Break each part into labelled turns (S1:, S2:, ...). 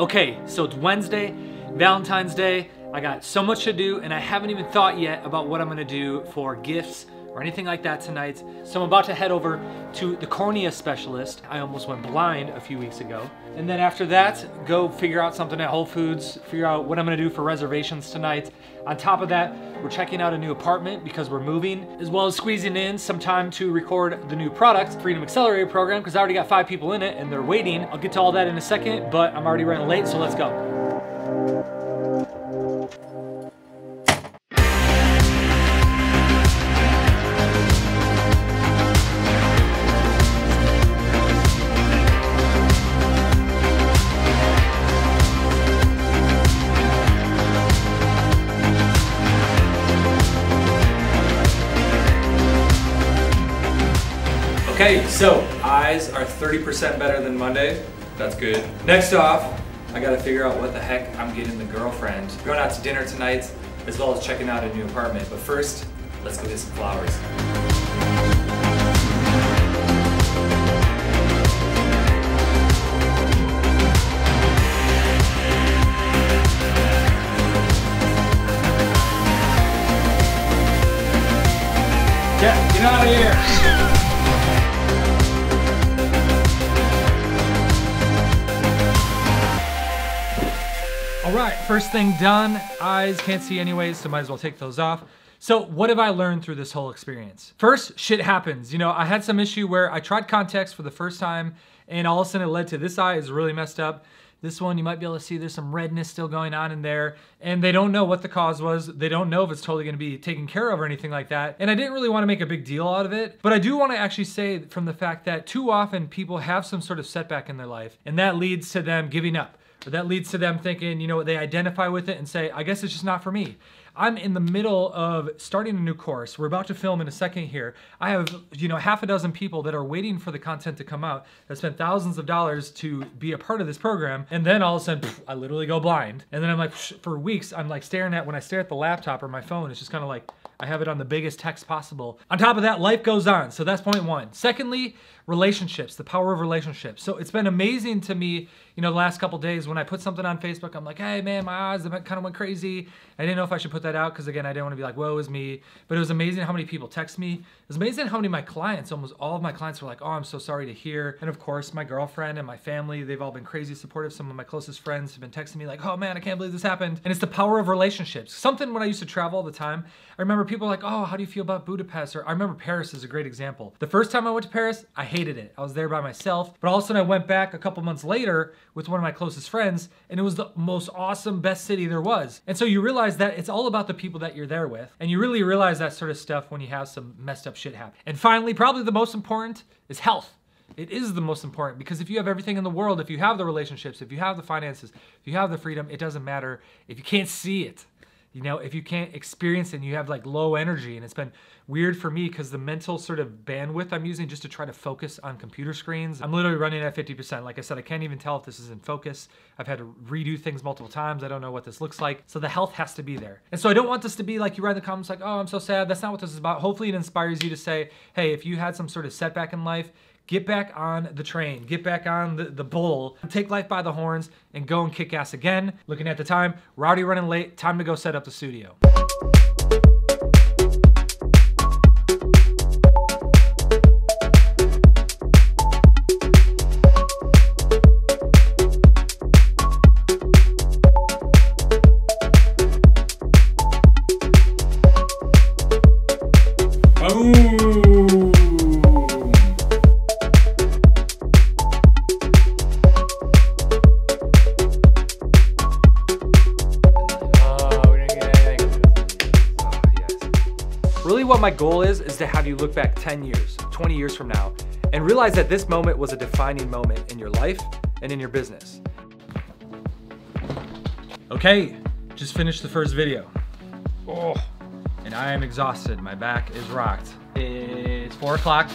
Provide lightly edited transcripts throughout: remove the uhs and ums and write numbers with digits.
S1: Okay, so it's Wednesday, Valentine's Day. I got so much to do and I haven't even thought yet about what I'm gonna do for gifts or anything like that tonight. So I'm about to head over to the cornea specialist. I almost went blind a few weeks ago. And then after that, go figure out something at Whole Foods, figure out what I'm gonna do for reservations tonight. On top of that, we're checking out a new apartment because we're moving, as well as squeezing in some time to record the new product, Freedom Accelerator program, because I already got 5 people in it and they're waiting. I'll get to all that in a second, but I'm already running late, so let's go. Okay, so eyes are 30% better than Monday. That's good. Next off, I gotta figure out what the heck I'm getting the girlfriend. We're going out to dinner tonight, as well as checking out a new apartment. But first, let's go get some flowers. Get out of here! All right, first thing done. Eyes can't see anyways, so might as well take those off. So what have I learned through this whole experience? First, shit happens. You know, I had some issue where I tried contacts for the first time and all of a sudden it led to this eye is really messed up. This one, you might be able to see there's some redness still going on in there and they don't know what the cause was. They don't know if it's totally gonna be taken care of or anything like that. And I didn't really wanna make a big deal out of it, but I do wanna actually say from the fact that too often people have some sort of setback in their life and that leads to them giving up. Or that leads to them thinking, you know, they identify with it and say, I guess it's just not for me. I'm in the middle of starting a new course. We're about to film in a second here. I have, you know, half a dozen people that are waiting for the content to come out that spent thousands of dollars to be a part of this program. And then all of a sudden, I literally go blind. And then I'm like, for weeks, I'm like staring at, when I stare at the laptop or my phone, it's just kind of like, I have it on the biggest text possible. On top of that, life goes on. So that's point one. Secondly, relationships, the power of relationships. So it's been amazing to me, you know, the last couple days when I put something on Facebook, I'm like, hey man, my eyes kind of went crazy. I didn't know if I should put that out because again, I didn't want to be like, woe is me. But it was amazing how many people text me. It was amazing how many of my clients, almost all of my clients were like, oh, I'm so sorry to hear. And of course, my girlfriend and my family, they've all been crazy supportive. Some of my closest friends have been texting me like, oh man, I can't believe this happened. And it's the power of relationships. Something when I used to travel all the time, I remember people like, oh, how do you feel about Budapest? Or I remember Paris is a great example. The first time I went to Paris, I hated it. I was there by myself, but all of a sudden I went back a couple months later with one of my closest friends and it was the most awesome, best city there was. And so you realize that it's all about the people that you're there with. And you really realize that sort of stuff when you have some messed up shit happen. And finally, probably the most important is health. It is the most important because if you have everything in the world, if you have the relationships, if you have the finances, if you have the freedom, it doesn't matter if you can't see it. You know, if you can't experience it and you have like low energy, and it's been weird for me because the mental sort of bandwidth I'm using just to try to focus on computer screens, I'm literally running at 50%. Like I said, I can't even tell if this is in focus. I've had to redo things multiple times. I don't know what this looks like. So the health has to be there. And so I don't want this to be like you write in the comments like, oh, I'm so sad. That's not what this is about. Hopefully it inspires you to say, hey, if you had some sort of setback in life, get back on the train, get back on the bull, take life by the horns and go and kick ass again. Looking at the time, we're already running late. Time to go set up the studio. Really what my goal is to have you look back 10 years, 20 years from now, and realize that this moment was a defining moment in your life and in your business. Okay, just finished the first video. Oh, and I am exhausted. My back is rocked. It's 4 o'clock,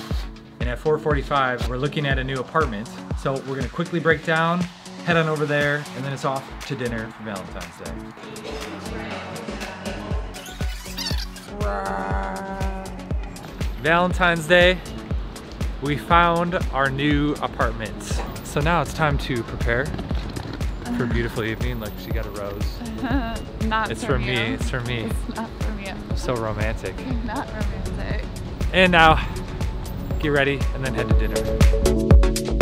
S1: and at 4:45, we're looking at a new apartment. So we're gonna quickly break down, head on over there, and then it's off to dinner for Valentine's Day. Valentine's Day, we found our new apartment. So now it's time to prepare for a beautiful evening. Look, she got a rose.
S2: Not
S1: It's
S2: from
S1: from
S2: you.
S1: me. It's from me.
S2: It's not from you.
S1: So romantic.
S2: Not romantic.
S1: And now, get ready and then head to dinner.